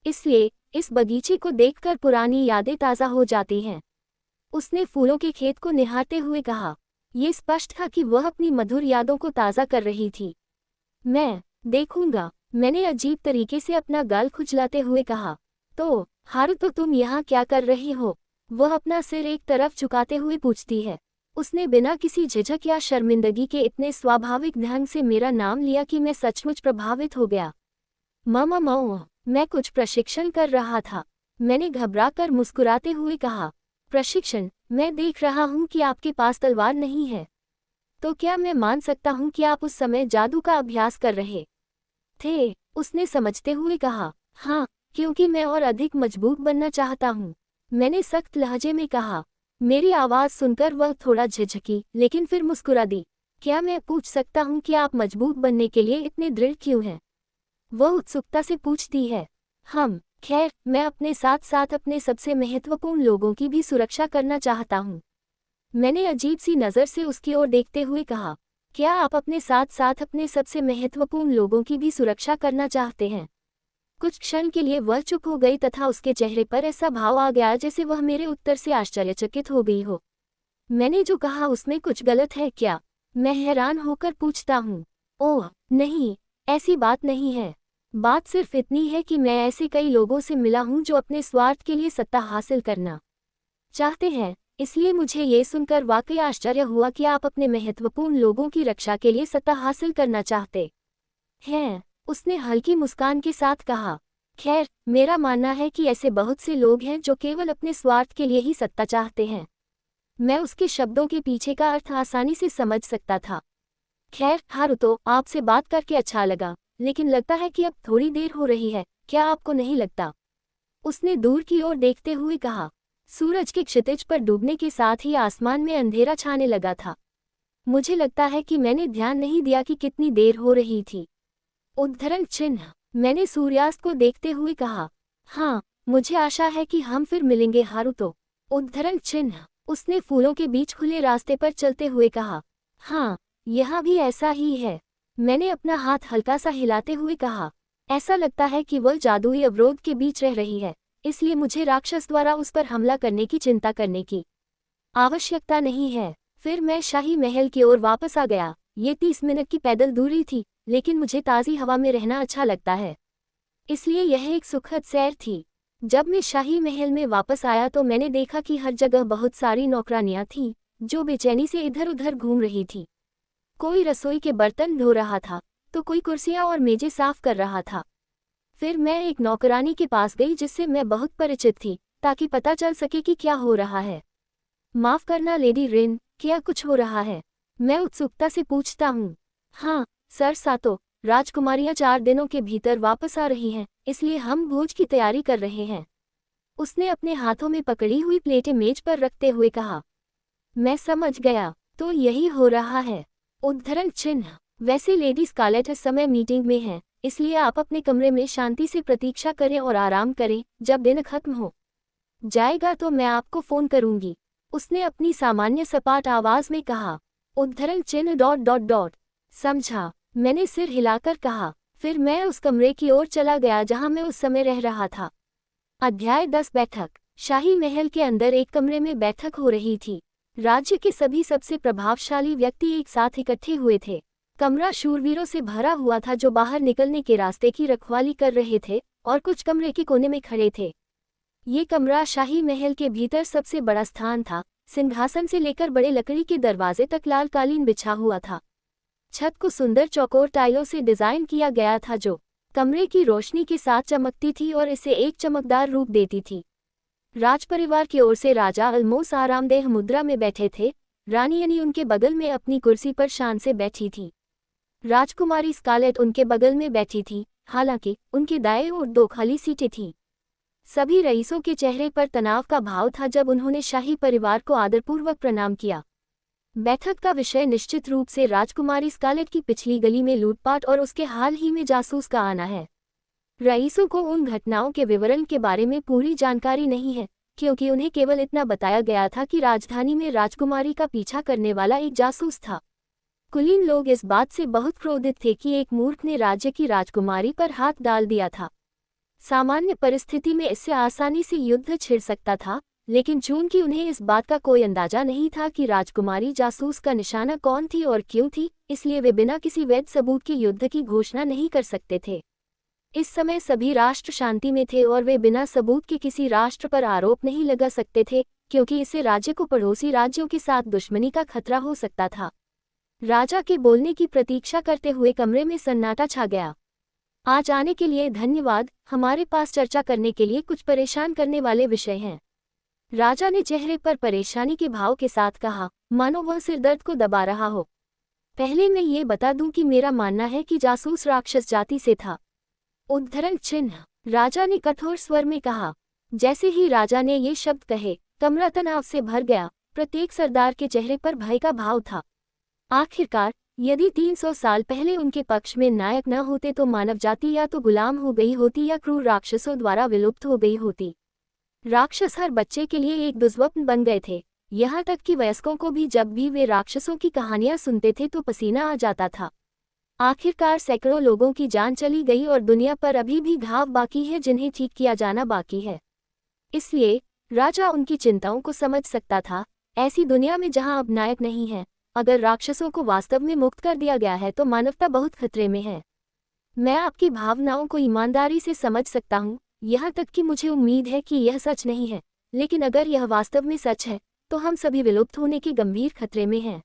इसलिए इस बगीचे को देखकर पुरानी यादें ताज़ा हो जाती हैं। उसने फूलों के खेत को निहारते हुए कहा। ये स्पष्ट था कि वह अपनी मधुर यादों को ताज़ा कर रही थी। मैं देखूंगा, मैंने अजीब तरीके से अपना गाल खुजलाते हुए कहा। तो हारुतो, तुम यहाँ क्या कर रही हो? वह अपना सिर एक तरफ झुकाते हुए पूछती है। उसने बिना किसी झिझक या शर्मिंदगी के इतने स्वाभाविक ढंग से मेरा नाम लिया कि मैं सचमुच प्रभावित हो गया। मऊ, मैं कुछ प्रशिक्षण कर रहा था, मैंने घबराकर मुस्कुराते हुए कहा। प्रशिक्षण? मैं देख रहा हूँ कि आपके पास तलवार नहीं है। तो क्या मैं मान सकता हूँ कि आप उस समय जादू का अभ्यास कर रहे थे? उसने समझते हुए कहा। हाँ, क्योंकि मैं और अधिक मजबूत बनना चाहता हूँ, मैंने सख्त लहजे में कहा। मेरी आवाज़ सुनकर वह थोड़ा झिझकी, लेकिन फिर मुस्कुरा दी। क्या मैं पूछ सकता हूँ कि आप मजबूत बनने के लिए इतने दृढ़ क्यों हैं? वह उत्सुकता से पूछती है। खैर, मैं अपने साथ साथ अपने सबसे महत्वपूर्ण लोगों की भी सुरक्षा करना चाहता हूँ। मैंने अजीब सी नज़र से उसकी ओर देखते हुए कहा। क्या आप अपने साथ साथ अपने सबसे महत्वपूर्ण लोगों की भी सुरक्षा करना चाहते हैं? कुछ क्षण के लिए वह चुप हो गई तथा उसके चेहरे पर ऐसा भाव आ गया जैसे वह मेरे उत्तर से आश्चर्यचकित हो गई हो। मैंने जो कहा उसमें कुछ गलत है क्या? मैं हैरान होकर पूछता हूँ। ओह नहीं, ऐसी बात नहीं है। बात सिर्फ इतनी है कि मैं ऐसे कई लोगों से मिला हूँ जो अपने स्वार्थ के लिए सत्ता हासिल करना चाहते हैं, इसलिए मुझे ये सुनकर वाकई आश्चर्य हुआ कि आप अपने महत्वपूर्ण लोगों की रक्षा के लिए सत्ता हासिल करना चाहते हैं। उसने हल्की मुस्कान के साथ कहा। खैर, मेरा मानना है कि ऐसे बहुत से लोग हैं जो केवल अपने स्वार्थ के लिए ही सत्ता चाहते हैं। मैं उसके शब्दों के पीछे का अर्थ आसानी से समझ सकता था। खैर हारुतो, आपसे बात करके अच्छा लगा, लेकिन लगता है कि अब थोड़ी देर हो रही है, क्या आपको नहीं लगता? उसने दूर की ओर देखते हुए कहा। सूरज के क्षितिज पर डूबने के साथ ही आसमान में अंधेरा छाने लगा था। मुझे लगता है कि मैंने ध्यान नहीं दिया कि कितनी देर हो रही थी। उद्धरण चिन्ह, मैंने सूर्यास्त को देखते हुए कहा। हाँ, मुझे आशा है कि हम फिर मिलेंगे हारुतो। उद्धरण चिन्ह, उसने फूलों के बीच खुले रास्ते पर चलते हुए कहा। हाँ, यहाँ भी ऐसा ही है, मैंने अपना हाथ हल्का सा हिलाते हुए कहा। ऐसा लगता है कि वह जादुई अवरोध के बीच रह रही है, इसलिए मुझे राक्षस द्वारा उस पर हमला करने की चिंता करने की आवश्यकता नहीं है। फिर मैं शाही महल की ओर वापस आ गया। ये 30 मिनट की पैदल दूरी थी, लेकिन मुझे ताज़ी हवा में रहना अच्छा लगता है, इसलिए यह एक सुखद सैर थी। जब मैं शाही महल में वापस आया तो मैंने देखा कि हर जगह बहुत सारी नौकरानियां थीं, जो बेचैनी से इधर उधर घूम रही थी। कोई रसोई के बर्तन धो रहा था, तो कोई कुर्सियां और मेजें साफ कर रहा था। फिर मैं एक नौकरानी के पास गई जिससे मैं बहुत परिचित थी, ताकि पता चल सके कि क्या हो रहा है। माफ करना लेडी रिन, क्या कुछ हो रहा है? मैं उत्सुकता से पूछता हूँ। हाँ सर सातो, राजकुमारियां 4 दिनों के भीतर वापस आ रही हैं, इसलिए हम भोज की तैयारी कर रहे हैं। उसने अपने हाथों में पकड़ी हुई प्लेटें मेज पर रखते हुए कहा। मैं समझ गया, तो यही हो रहा है। उद्धरण चिन्ह, वैसे लेडी स्कारलेट इस समय मीटिंग में है, इसलिए आप अपने कमरे में शांति से प्रतीक्षा करें और आराम करें। जब दिन खत्म हो जाएगा तो मैं आपको फ़ोन करूंगी, उसने अपनी सामान्य सपाट आवाज़ में कहा। उद्धरण चिन्ह डॉट डॉट डॉट। समझा, मैंने सिर हिलाकर कहा। फिर मैं उस कमरे की ओर चला गया जहां मैं उस समय रह रहा था। अध्याय 10 बैठक। शाही महल के अंदर एक कमरे में बैठक हो रही थी। राज्य के सभी सबसे प्रभावशाली व्यक्ति एक साथ इकट्ठे हुए थे। कमरा शूरवीरों से भरा हुआ था जो बाहर निकलने के रास्ते की रखवाली कर रहे थे, और कुछ कमरे के कोने में खड़े थे। ये कमरा शाही महल के भीतर सबसे बड़ा स्थान था। सिंहासन से लेकर बड़े लकड़ी के दरवाजे तक लाल कालीन बिछा हुआ था। छत को सुंदर चौकोर टाइलों से डिजाइन किया गया था जो कमरे की रोशनी के साथ चमकती थी और इसे एक चमकदार रूप देती थी। राजपरिवार की ओर से राजा अलमोस आरामदेह मुद्रा में बैठे थे। रानी यानी उनके बगल में अपनी कुर्सी पर शान से बैठी थी। राजकुमारी स्कारलेट उनके बगल में बैठी थी। हालांकि उनके दाएं ओर 2 खाली सीटें थीं। सभी रईसों के चेहरे पर तनाव का भाव था जब उन्होंने शाही परिवार को आदरपूर्वक प्रणाम किया। बैठक का विषय निश्चित रूप से राजकुमारी स्कारलेट की पिछली गली में लूटपाट और उसके हाल ही में जासूस का आना है। रईसों को उन घटनाओं के विवरण के बारे में पूरी जानकारी नहीं है, क्योंकि उन्हें केवल इतना बताया गया था कि राजधानी में राजकुमारी का पीछा करने वाला एक जासूस था। कुलीन लोग इस बात से बहुत क्रोधित थे कि एक मूर्ख ने राज्य की राजकुमारी पर हाथ डाल दिया था। सामान्य परिस्थिति में इससे आसानी से युद्ध छिड़ सकता था, लेकिन चूंकि उन्हें इस बात का कोई अंदाजा नहीं था कि राजकुमारी जासूस का निशाना कौन थी और क्यों थी, इसलिए वे बिना किसी वैध सबूत के युद्ध की घोषणा नहीं कर सकते थे। इस समय सभी राष्ट्र शांति में थे और वे बिना सबूत के किसी राष्ट्र पर आरोप नहीं लगा सकते थे, क्योंकि इससे राज्य को पड़ोसी राज्यों के साथ दुश्मनी का खतरा हो सकता था। राजा के बोलने की प्रतीक्षा करते हुए कमरे में सन्नाटा छा गया। आज आने के लिए धन्यवाद। हमारे पास चर्चा करने के लिए कुछ परेशान करने वाले विषय हैं। राजा ने चेहरे पर परेशानी के भाव के साथ कहा, मानो वह सिरदर्द को दबा रहा हो। पहले मैं ये बता दूं कि मेरा मानना है कि जासूस राक्षस जाति से था। उद्धरण चिन्ह। राजा ने कठोर स्वर में कहा। जैसे ही राजा ने ये शब्द कहे, कमरा तनाव से भर गया। प्रत्येक सरदार के चेहरे पर भय का भाव था। आखिरकार, यदि 300 साल पहले उनके पक्ष में नायक न होते तो मानव जाति या तो गुलाम हो गई होती या क्रूर राक्षसों द्वारा विलुप्त हो गई होती। राक्षस हर बच्चे के लिए एक दुस्वप्न बन गए थे, यहाँ तक कि वयस्कों को भी जब भी वे राक्षसों की कहानियां सुनते थे तो पसीना आ जाता था। आखिरकार सैकड़ों लोगों की जान चली गई और दुनिया पर अभी भी घाव बाकी है जिन्हें ठीक किया जाना बाकी है। इसलिए राजा उनकी चिंताओं को समझ सकता था। ऐसी दुनिया में जहां अब नायक नहीं है, अगर राक्षसों को वास्तव में मुक्त कर दिया गया है तो मानवता बहुत खतरे में है। मैं आपकी भावनाओं को ईमानदारी से समझ सकता हूँ, यहाँ तक कि मुझे उम्मीद है कि यह सच नहीं है, लेकिन अगर यह वास्तव में सच है तो हम सभी विलुप्त होने के गंभीर खतरे में हैं।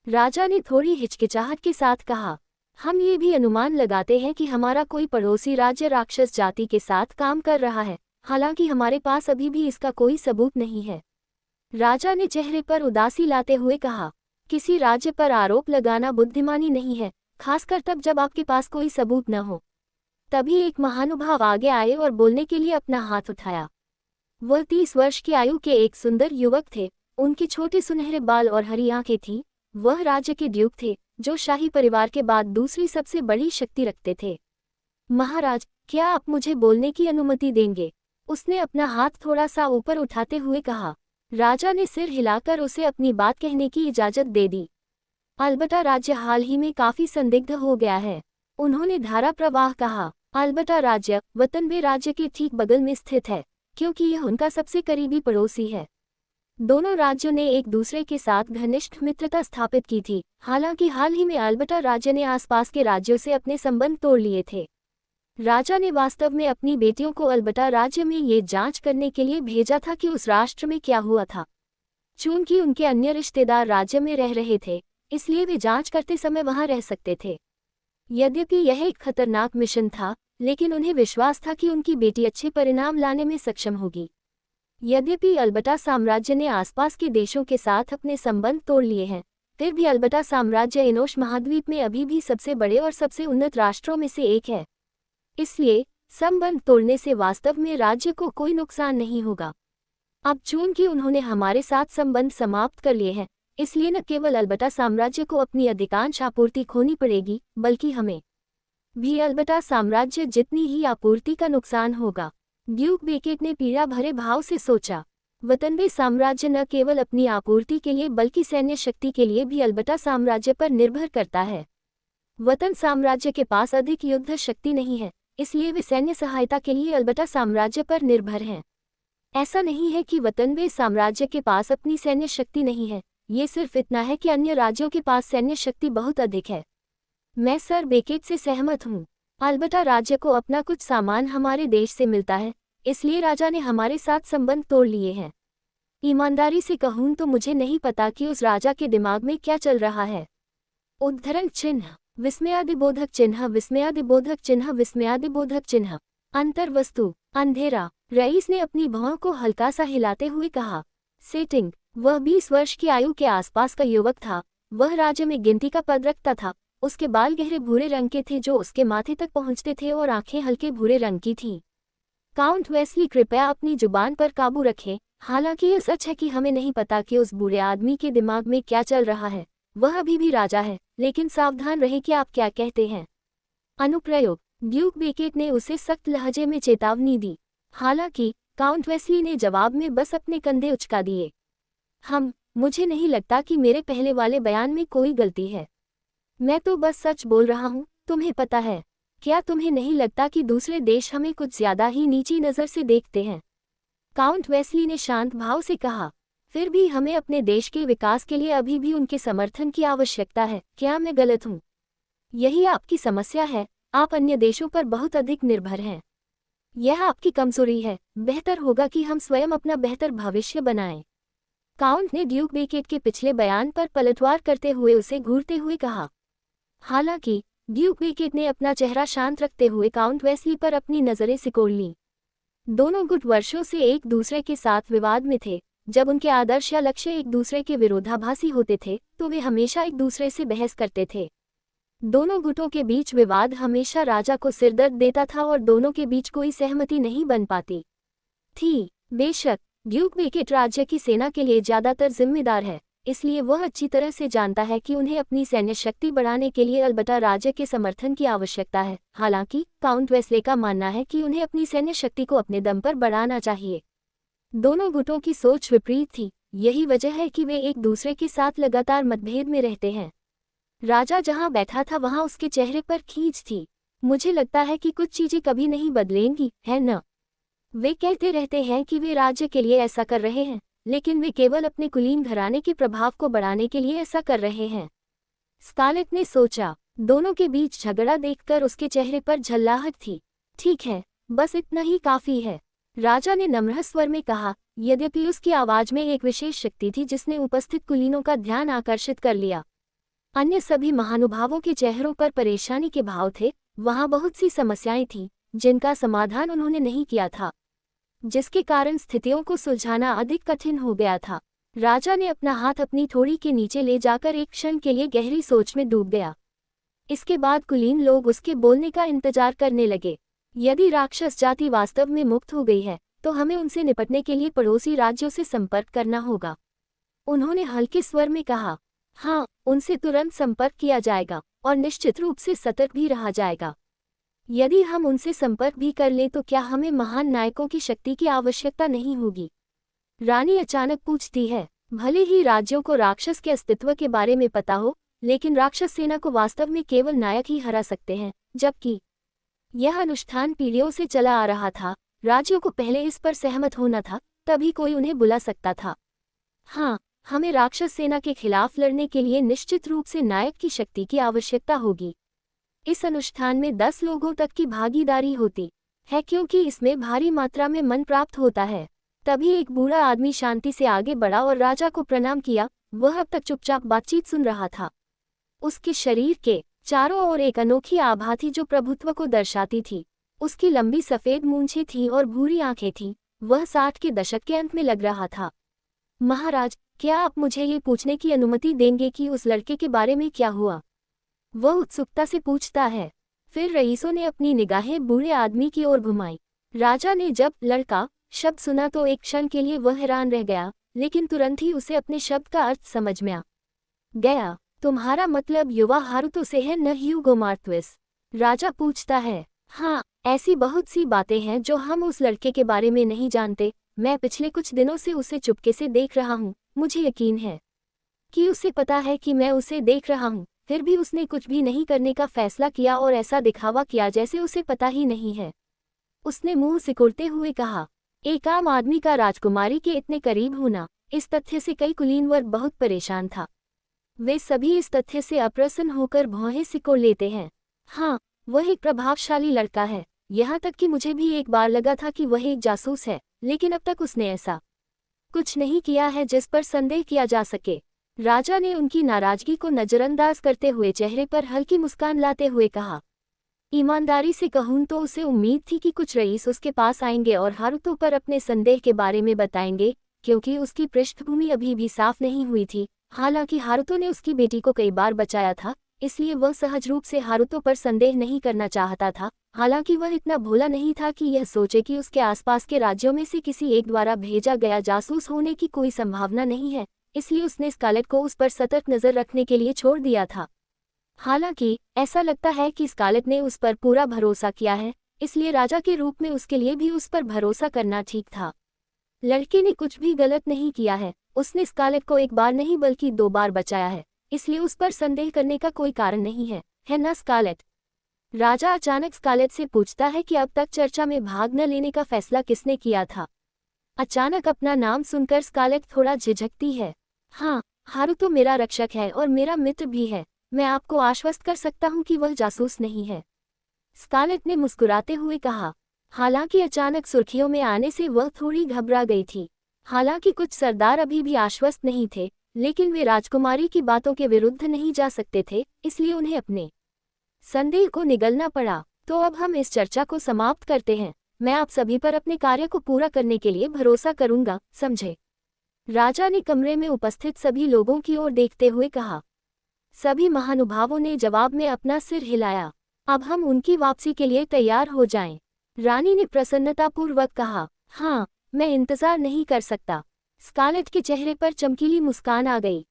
राजा ने थोड़ी हिचकिचाहट के साथ कहा, हम ये भी अनुमान लगाते हैं कि हमारा कोई पड़ोसी राज्य राक्षस जाति के साथ काम कर रहा है, हालांकि हमारे पास अभी भी इसका कोई सबूत नहीं है। राजा ने चेहरे पर उदासी लाते हुए कहा, किसी राज्य पर आरोप लगाना बुद्धिमानी नहीं है, खासकर तब जब आपके पास कोई सबूत न हो। तभी एक महानुभाव आगे आए और बोलने के लिए अपना हाथ उठाया। वह 30 वर्ष की आयु के एक सुंदर युवक थे। उनके छोटे सुनहरे बाल और हरी आंखें थीं। वह राज्य के ड्यूक थे, जो शाही परिवार के बाद दूसरी सबसे बड़ी शक्ति रखते थे। महाराज, क्या आप मुझे बोलने की अनुमति देंगे? उसने अपना हाथ थोड़ा सा ऊपर उठाते हुए कहा। राजा ने सिर हिलाकर उसे अपनी बात कहने की इजाजत दे दी। अलबत्ता राज्य हाल ही में काफी संदिग्ध हो गया है, उन्होंने धारा प्रवाह कहा। अलबत्ता राज्य वतनबे राज्य के ठीक बगल में स्थित है, क्योंकि यह उनका सबसे करीबी पड़ोसी है। दोनों राज्यों ने एक दूसरे के साथ घनिष्ठ मित्रता स्थापित की थी। हालांकि हाल ही में अलबत्ता राज्य ने आसपास के राज्यों से अपने संबंध तोड़ लिए थे। राजा ने वास्तव में अपनी बेटियों को अलबत्ता राज्य में ये जांच करने के लिए भेजा था कि उस राष्ट्र में क्या हुआ था। चूंकि उनके अन्य रिश्तेदार राज्य में रह रहे थे, इसलिए वे जांच करते समय वहां रह सकते थे। यद्यपि यह एक खतरनाक मिशन था, लेकिन उन्हें विश्वास था कि उनकी बेटी अच्छे परिणाम लाने में सक्षम होगी। यद्यपि अलबत्ता साम्राज्य ने आसपास के देशों के साथ अपने संबंध तोड़ लिए हैं, फिर भी अलबत्ता साम्राज्य एनोश महाद्वीप में अभी भी सबसे बड़े और सबसे उन्नत राष्ट्रों में से एक है। इसलिए संबंध तोड़ने से वास्तव में राज्य को कोई नुकसान नहीं होगा। अब चूंकि उन्होंने हमारे साथ संबंध समाप्त कर लिए हैं, इसलिए न केवल अलबत्ता साम्राज्य को अपनी अधिकांश आपूर्ति खोनी पड़ेगी, बल्कि हमें भी अलबत्ता साम्राज्य जितनी ही आपूर्ति का नुकसान होगा। ड्यूक बेकेट ने पीड़ा भरे भाव से सोचा। वतनबे साम्राज्य न केवल अपनी आपूर्ति के लिए बल्कि सैन्य शक्ति के लिए भी अलबत्ता साम्राज्य पर निर्भर करता है। वतन साम्राज्य के पास अधिक युद्ध शक्ति नहीं है, इसलिए वे सैन्य सहायता के लिए अलबत्ता साम्राज्य पर निर्भर हैं। ऐसा नहीं है कि वतनबे साम्राज्य के पास अपनी सैन्य शक्ति नहीं है, ये सिर्फ इतना है कि अन्य राज्यों के पास सैन्य शक्ति बहुत अधिक है। मैं सर बेकेट से सहमत हूँ। अलबत्ता राज्य को अपना कुछ सामान हमारे देश से मिलता है, इसलिए राजा ने हमारे साथ संबंध तोड़ लिए हैं। ईमानदारी से कहूँ तो मुझे नहीं पता कि उस राजा के दिमाग में क्या चल रहा है। उद्धरण चिन्ह विस्मयादिबोधक चिन्ह विस्मयादिबोधक चिन्ह विस्मयादिबोधक चिन्ह। अंतर्वस्तु अंधेरा। रईस ने अपनी भौं को हल्का सा हिलाते हुए कहा। सेटिंग वह 20 वर्ष की आयु के आसपास का युवक था। वह राज्य में गिनती का पद रखता था। उसके बाल गहरे भूरे रंग के थे जो उसके माथे तक पहुंचते थे और आंखें हल्के भूरे रंग की थीं। काउंट वेस्ली कृपया अपनी जुबान पर काबू रखें। हालांकि यह सच है कि हमें नहीं पता कि उस बूढ़े आदमी के दिमाग में क्या चल रहा है। वह अभी भी राजा है, लेकिन सावधान रहें कि आप क्या कहते हैं। अनुप्रयोग ड्यूक बेकेट ने उसे सख्त लहजे में चेतावनी दी। हालांकि काउंट वेस्ली ने जवाब में बस अपने कंधे उचका दिए। मुझे नहीं लगता कि मेरे पहले वाले बयान में कोई गलती है। मैं तो बस सच बोल रहा हूँ, तुम्हें पता है। क्या तुम्हें नहीं लगता कि दूसरे देश हमें कुछ ज्यादा ही नीची नज़र से देखते हैं? काउंट वेस्ली ने शांत भाव से कहा। फिर भी हमें अपने देश के विकास के लिए अभी भी उनके समर्थन की आवश्यकता है। क्या मैं गलत हूँ? यही आपकी समस्या है, आप अन्य देशों पर बहुत अधिक निर्भर हैं। यह आपकी कमजोरी है। बेहतर होगा कि हम स्वयं अपना बेहतर भविष्य बनाएं। काउंट ने ड्यूक बेकेट के पिछले बयान पर पलटवार करते हुए उसे घूरते हुए कहा। हालांकि ड्यूक बेकेट ने अपना चेहरा शांत रखते हुए काउंट वेस्ली पर अपनी नज़रें सिकोड़ लीं। दोनों गुट वर्षों से एक दूसरे के साथ विवाद में थे। जब उनके आदर्श या लक्ष्य एक दूसरे के विरोधाभासी होते थे तो वे हमेशा एक दूसरे से बहस करते थे। दोनों गुटों के बीच विवाद हमेशा राजा को सिरदर्द देता था और दोनों के बीच कोई सहमति नहीं बन पाती थी। बेशक ड्यूक बेकेट राज्य की सेना के लिए ज्यादातर जिम्मेदार है, इसलिए वह अच्छी तरह से जानता है कि उन्हें अपनी सैन्य शक्ति बढ़ाने के लिए अलबत्ता राज्य के समर्थन की आवश्यकता है। हालांकि काउंट वेस्ले का मानना है कि उन्हें अपनी सैन्य शक्ति को अपने दम पर बढ़ाना चाहिए। दोनों गुटों की सोच विपरीत थी। यही वजह है कि वे एक दूसरे के साथ लगातार मतभेद में रहते हैं। राजा जहां बैठा था वहां उसके चेहरे पर खींच थी। मुझे लगता है कि कुछ चीजें कभी नहीं बदलेंगी, है न? वे कहते रहते हैं कि वे राज्य के लिए ऐसा कर रहे हैं, लेकिन वे केवल अपने कुलीन घराने के प्रभाव को बढ़ाने के लिए ऐसा कर रहे हैं। स्कारलेट ने सोचा। दोनों के बीच झगड़ा देखकर उसके चेहरे पर झल्लाहट थी। ठीक है, बस इतना ही काफी है, राजा ने नम्र स्वर में कहा। यद्यपि उसकी आवाज में एक विशेष शक्ति थी जिसने उपस्थित कुलीनों का ध्यान आकर्षित कर लिया। अन्य सभी महानुभावों के चेहरों पर परेशानी के भाव थे। वहां बहुत सी समस्याएं थीं जिनका समाधान उन्होंने नहीं किया था, जिसके कारण स्थितियों को सुलझाना अधिक कठिन हो गया था। राजा ने अपना हाथ अपनी ठोड़ी के नीचे ले जाकर एक क्षण के लिए गहरी सोच में डूब गया। इसके बाद कुलीन लोग उसके बोलने का इंतजार करने लगे। यदि राक्षस जाति वास्तव में मुक्त हो गई है तो हमें उनसे निपटने के लिए पड़ोसी राज्यों से संपर्क करना होगा। उन्होंने हल्के स्वर में कहा। हाँ, उनसे तुरंत संपर्क किया जाएगा और निश्चित रूप से सतर्क भी रहा जाएगा। यदि हम उनसे संपर्क भी कर लें तो क्या हमें महान नायकों की शक्ति की आवश्यकता नहीं होगी? रानी अचानक पूछती है। भले ही राज्यों को राक्षस के अस्तित्व के बारे में पता हो, लेकिन राक्षस सेना को वास्तव में केवल नायक ही हरा सकते हैं, जबकि यह अनुष्ठान पीढ़ियों से चला आ रहा था। राज्यों को पहले इस पर सहमत होना था, तभी कोई उन्हें बुला सकता था। हाँ, हमें राक्षस सेना के खिलाफ लड़ने के लिए निश्चित रूप से नायक की शक्ति की आवश्यकता होगी। इस अनुष्ठान में 10 लोगों तक की भागीदारी होती है क्योंकि इसमें भारी मात्रा में मन प्राप्त होता है। तभी एक बूढ़ा आदमी शांति से आगे बढ़ा और राजा को प्रणाम किया। वह अब तक चुपचाप बातचीत सुन रहा था। उसके शरीर के चारों ओर एक अनोखी आभा थी जो प्रभुत्व को दर्शाती थी। उसकी लंबी सफेद मूंछें थीं और भूरी आंखें थीं। वह 60 के दशक के अंत में लग रहा था। महाराज, क्या आप मुझे ये पूछने की अनुमति देंगे कि उस लड़के के बारे में क्या हुआ? वह उत्सुकता से पूछता है। फिर रईसों ने अपनी निगाहें बूढ़े आदमी की ओर घुमाई। राजा ने जब लड़का शब्द सुना तो एक क्षण के लिए वह हैरान रह गया, लेकिन तुरंत ही उसे अपने शब्द का अर्थ समझ में आ गया। तुम्हारा मतलब युवा हारुतो से है, न ह्यूगो मार्क्वेस? राजा पूछता है। हाँ, ऐसी बहुत सी बातें हैं जो हम उस लड़के के बारे में नहीं जानते। मैं पिछले कुछ दिनों से उसे चुपके से देख रहा हूँ। मुझे यकीन है कि उसे पता है कि मैं उसे देख रहा हूँ, फिर भी उसने कुछ भी नहीं करने का फैसला किया और ऐसा दिखावा किया जैसे उसे पता ही नहीं है। उसने मुंह सिकुड़ते हुए कहा। एक आम आदमी का राजकुमारी के इतने करीब होना, इस तथ्य से कई कुलीन वर्ग बहुत परेशान था। वे सभी इस तथ्य से अप्रसन्न होकर भौहें सिकोड़ लेते हैं। हाँ, वह एक प्रभावशाली लड़का है, यहाँ तक कि मुझे भी एक बार लगा था कि वह एक जासूस है, लेकिन अब तक उसने ऐसा कुछ नहीं किया है जिस पर संदेह किया जा सके। राजा ने उनकी नाराजगी को नजरअंदाज करते हुए चेहरे पर हल्की मुस्कान लाते हुए कहा, ईमानदारी से कहूं तो उसे उम्मीद थी कि कुछ रईस उसके पास आएंगे और हारुतो पर अपने संदेह के बारे में बताएंगे, क्योंकि उसकी पृष्ठभूमि अभी भी साफ नहीं हुई थी। हालांकि हारुतो ने उसकी बेटी को कई बार बचाया था, इसलिए वह सहज रूप से हारुतो पर संदेह नहीं करना चाहता था। हालांकि वह इतना भोला नहीं था कि यह सोचे कि उसके आसपास के राज्यों में से किसी एक द्वारा भेजा गया जासूस होने की कोई संभावना नहीं है, इसलिए उसने स्कारलेट को उस पर सतर्क नजर रखने के लिए छोड़ दिया था। हालांकि ऐसा लगता है कि स्कारलेट ने उस पर पूरा भरोसा किया है, इसलिए राजा के रूप में उसके लिए भी उस पर भरोसा करना ठीक था। लड़के ने कुछ भी गलत नहीं किया है, उसने स्कारलेट को एक बार नहीं बल्कि 2 बार बचाया है, इसलिए उस पर संदेह करने का कोई कारण नहीं है ना स्कारलेट? राजा अचानक स्कारलेट से पूछता है कि अब तक चर्चा में भाग न लेने का फैसला किसने किया था। अचानक अपना नाम सुनकर स्कारलेट थोड़ा झिझकती है। हाँ, हारुतो मेरा रक्षक है और मेरा मित्र भी है, मैं आपको आश्वस्त कर सकता हूँ कि वह जासूस नहीं है, स्कारलेट ने मुस्कुराते हुए कहा। हालांकि अचानक सुर्खियों में आने से वह थोड़ी घबरा गई थी। हालांकि कुछ सरदार अभी भी आश्वस्त नहीं थे, लेकिन वे राजकुमारी की बातों के विरुद्ध नहीं जा सकते थे, इसलिए उन्हें अपने संदेह को निगलना पड़ा। तो अब हम इस चर्चा को समाप्त करते हैं। मैं आप सभी पर अपने कार्य को पूरा करने के लिए भरोसा करूंगा, समझे? राजा ने कमरे में उपस्थित सभी लोगों की ओर देखते हुए कहा। सभी महानुभावों ने जवाब में अपना सिर हिलाया। अब हम उनकी वापसी के लिए तैयार हो जाएं। रानी ने प्रसन्नतापूर्वक कहा, हाँ, मैं इंतजार नहीं कर सकता। स्कारलेट के चेहरे पर चमकीली मुस्कान आ गई।